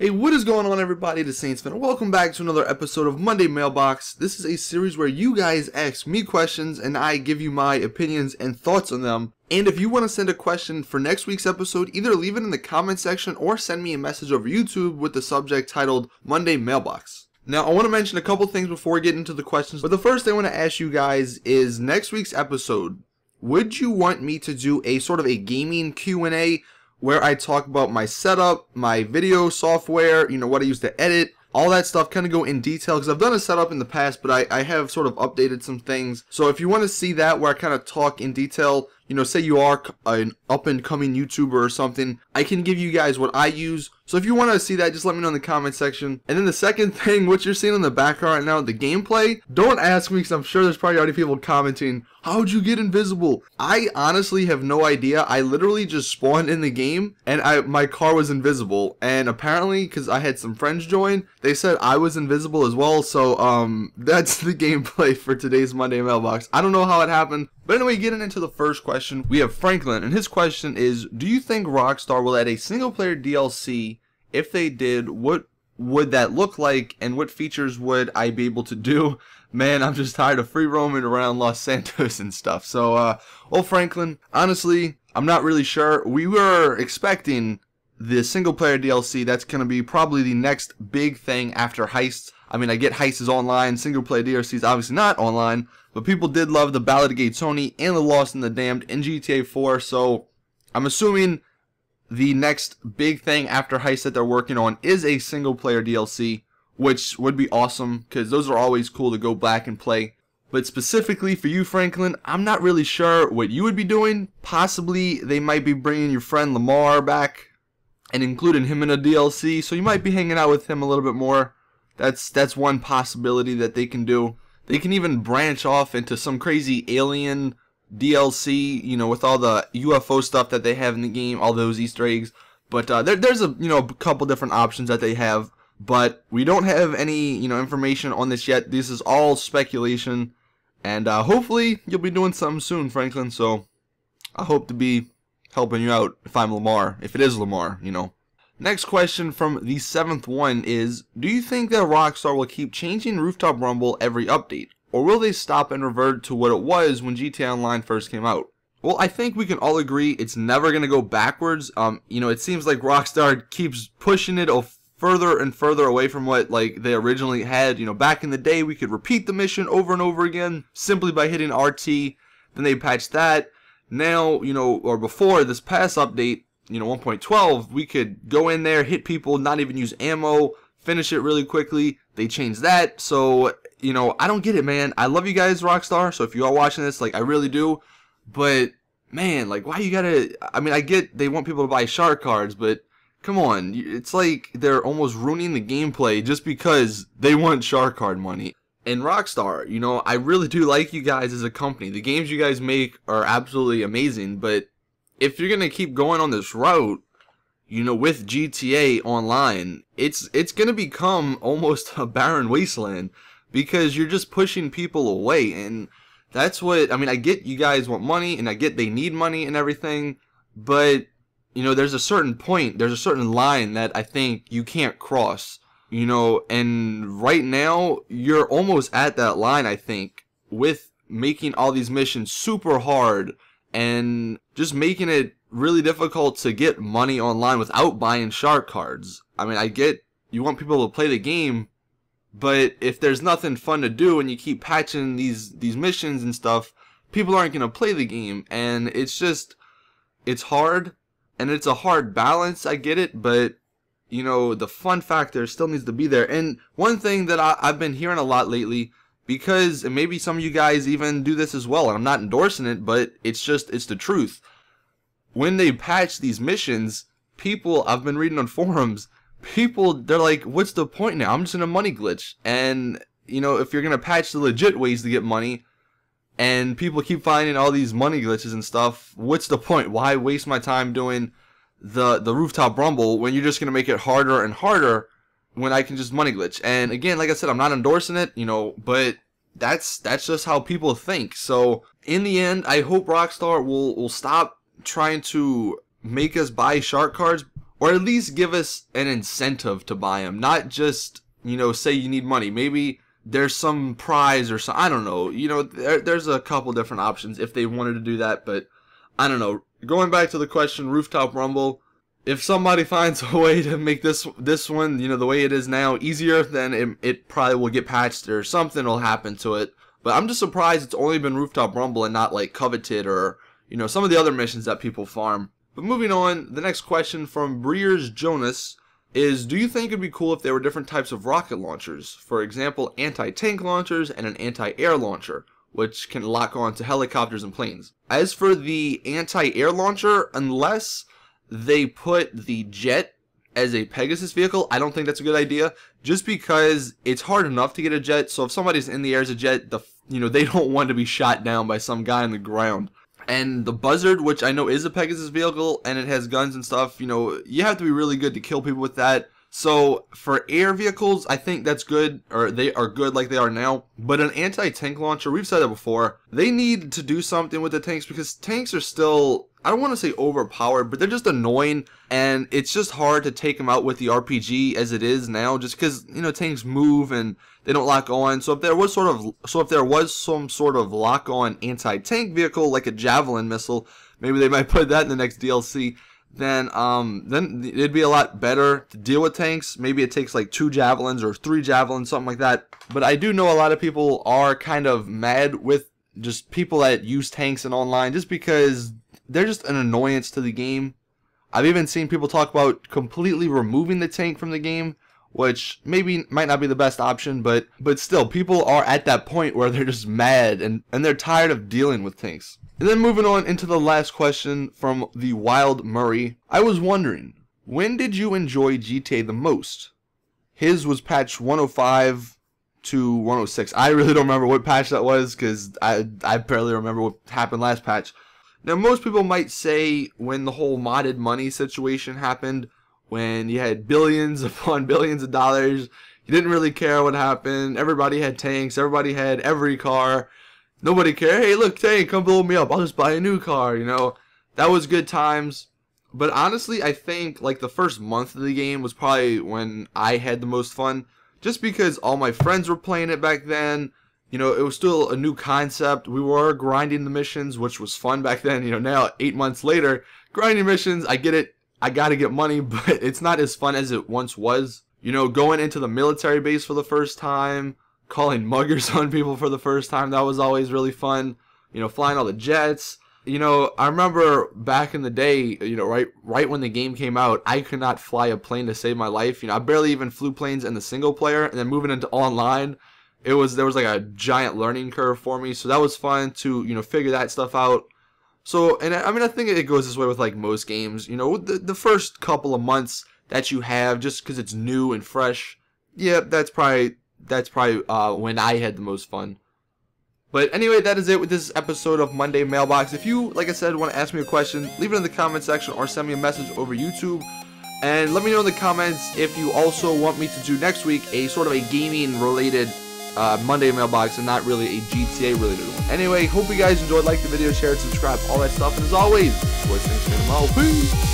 Hey, what is going on, everybody? The Saintsfan. Welcome back to another episode of Monday Mailbox. This is a series where you guys ask me questions and I give you my opinions and thoughts on them. And if you want to send a question for next week's episode, either leave it in the comment section or send me a message over YouTube with the subject titled Monday Mailbox. Now, I want to mention a couple things before we get into the questions, but the first thing I want to ask you guys is next week's episode, would you want me to do a sort of a gaming Q&A where I talk about my setup, my video software, what I use to edit, all that stuff, kind of go in detail, because I've done a setup in the past, but I have sort of updated some things. So if you want to see that, where I kind of talk in detail, say you are an up-and-coming YouTuber or something, I can give you guys what I use. So if you want to see that, just let me know in the comment section. And then the second thing, what you're seeing in the background right now, the gameplay, don't ask me, because I'm sure there's probably already people commenting, how'd you get invisible? I honestly have no idea. I literally just spawned in the game, and my car was invisible. And apparently, because I had some friends join, they said I was invisible as well. So that's the gameplay for today's Monday Mailbox. I don't know how it happened. But anyway, getting into the first question, we have Franklin, and his question is, do you think Rockstar will add a single-player DLC? If they did, what would that look like, and what features would I be able to do? Man, I'm just tired of free roaming around Los Santos and stuff. So, well, Franklin, honestly, I'm not really sure. We were expecting the single-player DLC. That's going to be probably the next big thing after Heists. I mean, I get Heists is online, single-player DLC is obviously not online, but people did love the Ballad of Gay Tony and the Lost and the Damned in GTA 4, so I'm assuming the next big thing after Heist that they're working on is a single-player DLC, which would be awesome, because those are always cool to go back and play. But specifically for you, Franklin, I'm not really sure what you would be doing. Possibly they might be bringing your friend Lamar back and including him in a DLC, so you might be hanging out with him a little bit more. That's one possibility that they can do. They can even branch off into some crazy alien DLC, with all the UFO stuff that they have in the game, all those Easter eggs. But there's a couple different options that they have, but we don't have any information on this yet. This is all speculation, and hopefully you'll be doing something soon, Franklin. So I hope to be helping you out if I'm Lamar, if it is Lamar, Next question from the seventh one is, do you think that Rockstar will keep changing Rooftop Rumble every update? Or will they stop and revert to what it was when GTA Online first came out? Well, I think we can all agree it's never going to go backwards. It seems like Rockstar keeps pushing it further and further away from what they originally had. Back in the day, we could repeat the mission over and over again simply by hitting RT. Then they patched that. Now, or before this past update, 1.12, we could go in there, hit people, not even use ammo, finish it really quickly. They changed that. So, I don't get it, man. I love you guys, Rockstar. So if you are watching this, I really do. But, man, why you gotta... I mean, I get they want people to buy shark cards, but come on. It's like they're almost ruining the gameplay just because they want shark card money. And Rockstar, I really do like you guys as a company. The games you guys make are absolutely amazing, but if you're gonna keep going on this route, with GTA Online, it's gonna become almost a barren wasteland because you're just pushing people away. And that's what I get. You guys want money, and I get they need money and everything, but there's a certain point, there's a certain line that I think you can't cross. And right now you're almost at that line, I think, with making all these missions super hard and just making it really difficult to get money online without buying shark cards. I get you want people to play the game, but if there's nothing fun to do and you keep patching these missions and stuff, people aren't going to play the game. And it's hard, and it's a hard balance. I get it, but the fun factor still needs to be there. And one thing that I've been hearing a lot lately, because, and maybe some of you guys even do this as well, and I'm not endorsing it, but it's the truth. When they patch these missions, people, I've been reading on forums, they're like, what's the point now? I'm just in a money glitch. And, if you're going to patch the legit ways to get money, and people keep finding all these money glitches and stuff, what's the point? Why waste my time doing the Rooftop Rumble when you're just going to make it harder and harder when I can just money glitch? And again, like I said, I'm not endorsing it, but that's just how people think. So in the end, I hope Rockstar will stop trying to make us buy shark cards, or at least give us an incentive to buy them, not just, you know, say you need money. Maybe there's some prize or some, I don't know, you know, there's a couple different options if they wanted to do that, but I don't know. Going back to the question, Rooftop Rumble, if somebody finds a way to make this one, you know, the way it is now easier, then it probably will get patched or something will happen to it. But I'm just surprised it's only been Rooftop Rumble and not like Coveted or, you know, some of the other missions that people farm. But moving on, the next question from Breers Jonas is, do you think it'd be cool if there were different types of rocket launchers? For example, anti-tank launchers and an anti-air launcher, which can lock on to helicopters and planes. As for the anti-air launcher, unless they put the jet as a Pegasus vehicle, I don't think that's a good idea, just because it's hard enough to get a jet. So if somebody's in the air as a jet, you know, they don't want to be shot down by some guy on the ground. And the Buzzard, which I know is a Pegasus vehicle and it has guns and stuff, you know, you have to be really good to kill people with that. So for air vehicles, I think that's good, or they are good like they are now. But an anti-tank launcher, we've said it before, they need to do something with the tanks, because tanks are still, I don't want to say overpowered, but they're just annoying, and it's just hard to take them out with the RPG as it is now, just because, you know, tanks move and they don't lock on. So if there was some sort of lock on anti-tank vehicle like a Javelin missile, maybe they might put that in the next DLC. Then it'd be a lot better to deal with tanks. Maybe it takes like 2 Javelins or 3 Javelins, something like that. But I do know a lot of people are kind of mad with just people that use tanks in online, just because they're just an annoyance to the game. I've even seen people talk about completely removing the tank from the game, which maybe might not be the best option, but still, people are at that point where they're just mad and they're tired of dealing with tanks. And then moving on into the last question from the Wild Murray. I was wondering, when did you enjoy GTA the most? His was patch 105 to 106. I really don't remember what patch that was, because I barely remember what happened last patch. Now, most people might say when the whole modded money situation happened, when you had billions upon billions of dollars, you didn't really care what happened. Everybody had tanks, everybody had every car. Nobody cared. Hey, look, tank, come blow me up. I'll just buy a new car, you know. That was good times. But honestly, I think like the first month of the game was probably when I had the most fun. Just because all my friends were playing it back then. You know, it was still a new concept. We were grinding the missions, which was fun back then. You know, now 8 months later, grinding missions, I get it. I gotta get money, but it's not as fun as it once was. You know, going into the military base for the first time, calling muggers on people for the first time, that was always really fun. You know, flying all the jets. You know, I remember back in the day, you know, right when the game came out, I could not fly a plane to save my life. You know, I barely even flew planes in the single player, and then moving into online, there was like a giant learning curve for me. So that was fun to, you know, figure that stuff out. So, and I mean, I think it goes this way with like most games. You know, the first couple of months that you have, just because it's new and fresh, yeah, that's probably when I had the most fun. But anyway, that is it with this episode of Monday Mailbox. If you, like I said, want to ask me a question, leave it in the comment section or send me a message over YouTube. And let me know in the comments if you also want me to do next week a sort of a gaming related Monday Mailbox and not really a GTA related one. Anyway, hope you guys enjoyed. Like the video, share it, subscribe, all that stuff. And as always, boys, thanks for being out. Peace!